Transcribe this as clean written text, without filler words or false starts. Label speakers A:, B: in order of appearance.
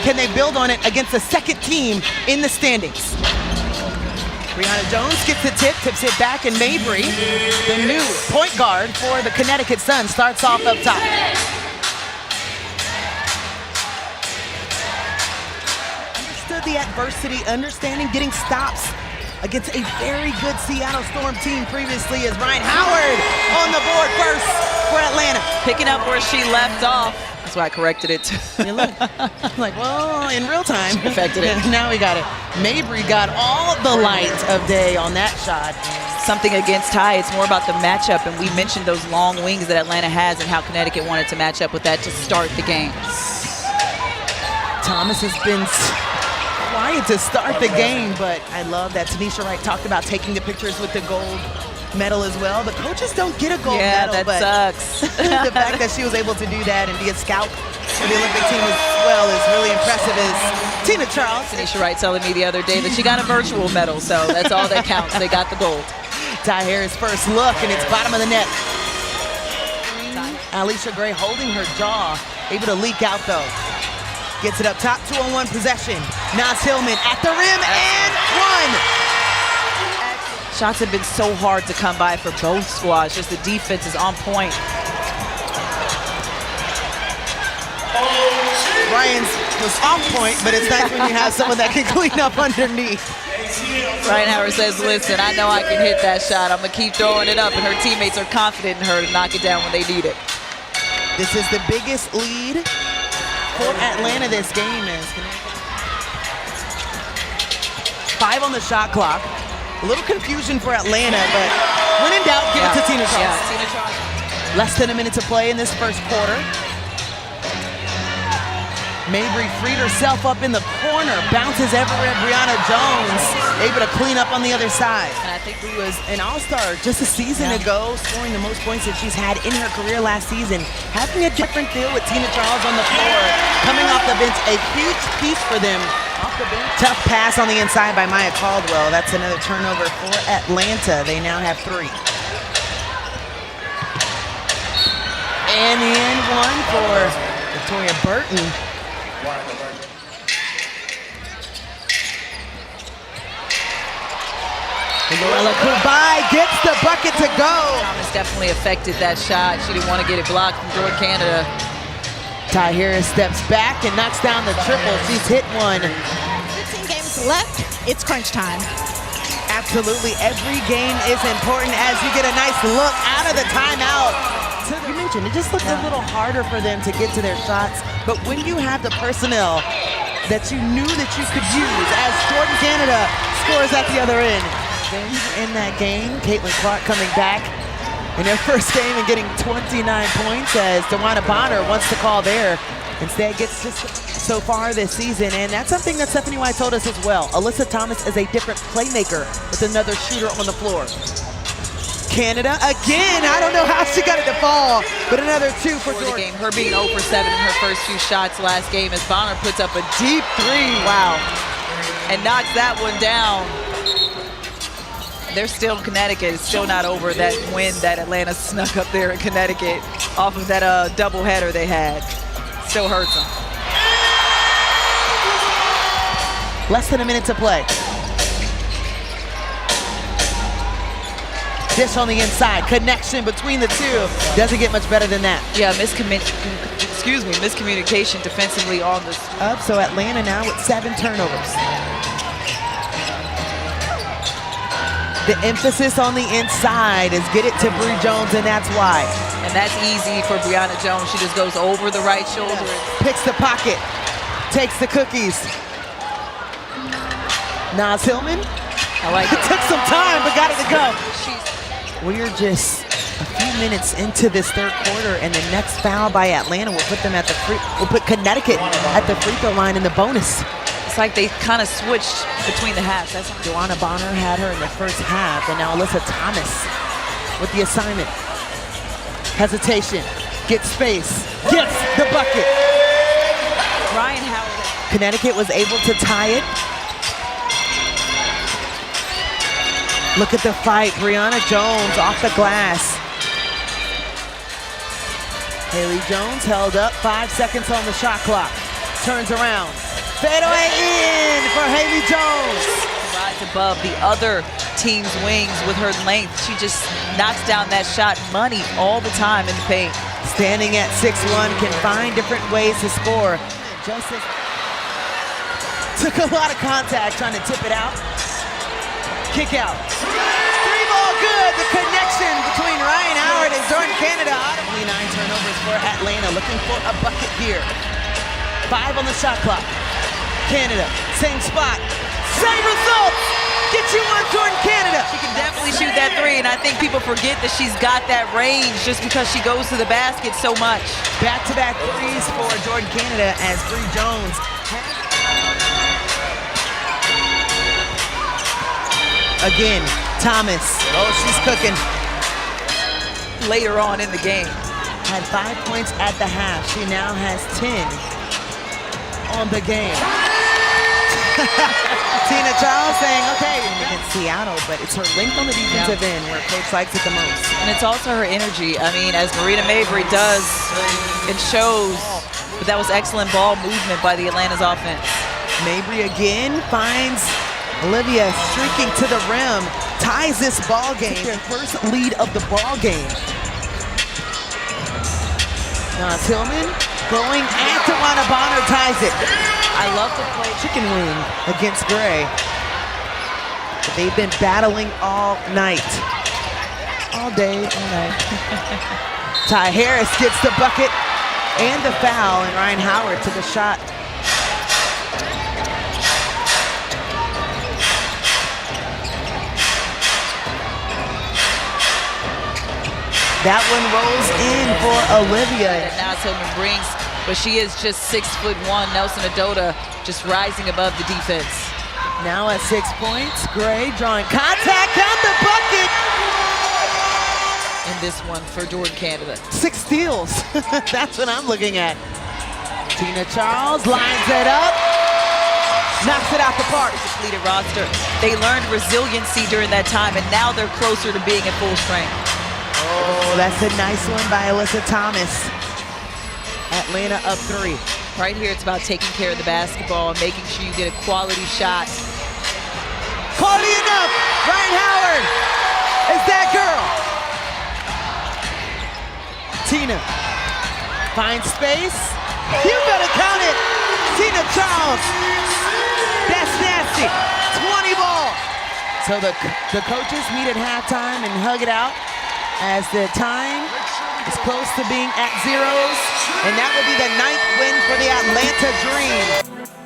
A: can they build on it against the second team in the standings? Brianna Jones gets the tip, tips it back, and Mabry, the new point guard for the Connecticut Sun, starts off up top. Understood the adversity, understanding getting stops against a very good Seattle Storm team previously, as Ryan Howard on the board first for Atlanta.
B: Picking up where she left off. That's why I corrected it.
A: You look, like, well, in real time.
B: She perfected it.
A: Now we got it. Mabry got all the light of day on that shot.
B: Something against Ty, it's more about the matchup, and we mentioned those long wings that Atlanta has and how Connecticut wanted to match up with that to start the game.
A: Thomas has been quiet to start the game, but I love that Tanisha Wright talked about taking the pictures with the gold medal as well. The coaches don't get a gold medal,
B: that
A: but
B: sucks.
A: the fact that she was able to do that and be a scout for the Olympic team as well is really impressive. As Tina Charles.
B: Tanisha Wright telling me the other day that she got a virtual medal, so that's all that counts. They got the gold.
A: Ty Harris first look, and it's bottom of the net. Alicia Gray holding her jaw, able to leak out though. Gets it up top, 2-on-1 possession. Naz Hillman at the rim and one.
B: Shots have been so hard to come by for both squads. Just the defense is on point.
A: Ryan's was off point, but it's nice when you have someone that can clean up underneath.
B: Ryan Howard says, listen, I know I can hit that shot. I'm going to keep throwing it up, and her teammates are confident in her to knock it down when they need it.
A: This is the biggest lead for Atlanta this game. Is 5 on the shot clock. A little confusion for Atlanta, but when in doubt, give it to Tina Charles.
B: Yeah, Tina Charles.
A: Less than a minute to play in this first quarter. Mabry freed herself up in the corner, bounces everywhere. Brianna Jones able to clean up on the other side. And I think she was an all-star just a season ago, scoring the most points that she's had in her career last season. Having a different feel with Tina Charles on the floor, coming off the bench, a huge piece for them. Off the bench. Tough pass on the inside by Maya Caldwell. That's another turnover for Atlanta. They now have 3. And in one for Victoria Burton. Luella Kubai gets the bucket to go.
B: Thomas definitely affected that shot. She didn't want to get it blocked from Jordan Canada.
A: Ty Harris steps back and knocks down the triple. She's hit one.
C: 15 games left. It's crunch time.
A: Absolutely. Every game is important as you get a nice look out of the timeout. So you mentioned it just looked a little harder for them to get to their shots. But when you have the personnel that you knew that you could use, as Jordan Canada scores at the other end. In that game, Caitlin Clark coming back in her first game and getting 29 points, as DeWanna Bonner wants to call there. Instead gets just so far this season, and that's something that Stephanie White told us as well. Alyssa Thomas is a different playmaker with another shooter on the floor. Canada again, I don't know how she got it to fall, but another 2 for
B: the game. Her being 0 for 7 in her first 2 shots last game as Bonner puts up a deep 3. Wow. And knocks that one down. They're still in Connecticut. It's still not over that win that Atlanta snuck up there in Connecticut off of that doubleheader they had. Still hurts them.
A: Less than a minute to play. Dish on the inside. Connection between the two. Doesn't get much better than that.
B: Yeah, miscommunication defensively on this.
A: Up, so Atlanta now with 7 turnovers. The emphasis on the inside is get it to Bree Jones, and that's why.
B: And that's easy for Brianna Jones. She just goes over the right shoulder.
A: Picks the pocket, takes the cookies. Naz Hillman.
B: I like it.
A: Took some time, but got it to go. We're just a few minutes into this third quarter, and the next foul by Atlanta will put them at the will put Connecticut at the free throw line in the bonus.
B: It's like they kind of switched between the halves. That's
A: DeWanna Bonner had her in the first half, and now Alyssa Thomas with the assignment. Hesitation, gets space, gets the bucket.
B: Ryan Howard.
A: Connecticut was able to tie it. Look at the fight, Brianna Jones off the glass. Haley Jones held up, 5 seconds on the shot clock. turns around. Fadeaway in for Haley Jones.
B: Rides above the other team's wings with her length. She just knocks down that shot money all the time in the paint.
A: Standing at 6'1", can find different ways to score. Just as took a lot of contact trying to tip it out. Kick out. Three ball good. The connection between Ryan Howard and Jordan Canada. 29 turnovers for Atlanta. Looking for a bucket here. 5 on the shot clock. Canada, same spot, same results. Get you one, Jordan Canada.
B: She can definitely shoot that three, and I think people forget that she's got that range just because she goes to the basket so much.
A: Back-to-back threes for Jordan Canada as Bree Jones. Again, Thomas. Oh, she's cooking.
B: Later on in the game.
A: Had 5 points at the half. She now has 10 on the game. Tina Charles saying, okay, against Seattle, but it's her length on the defensive end where Coach likes it the most.
B: And it's also her energy. I mean, as Marina Mabry does, it shows. But that was excellent ball movement by the Atlanta's offense.
A: Mabry again finds Olivia streaking to the rim, ties this ball game. Their first lead of the ball game. Now Tillman going at Tawana Bonner, ties it. I love to play chicken wing against Gray. But they've been battling all night. All day, all night. Ty Harris gets the bucket and the foul, and Ryan Howard took a shot. That one rolls in for Olivia.
B: And now Tillman brings, but she is just 6'1". Nelson Adota just rising above the defense.
A: Now at 6 points, Gray drawing contact on the bucket.
B: And this one for Jordan Canada.
A: 6 steals. That's what I'm looking at. Tina Charles lines it up. Knocks it out the park.
B: Depleted roster. They learned resiliency during that time, and now they're closer to being at full strength.
A: Oh, that's a nice one by Alyssa Thomas. Atlanta up 3.
B: Right here, it's about taking care of the basketball and making sure you get a quality shot.
A: Quality enough. Ryan Howard is that girl. Tina finds space. You better count it. Tina Charles. That's nasty. 20 ball. So the coaches meet at halftime and hug it out as the time is close to being at zeros. And that will be the 9th win for the Atlanta Dream.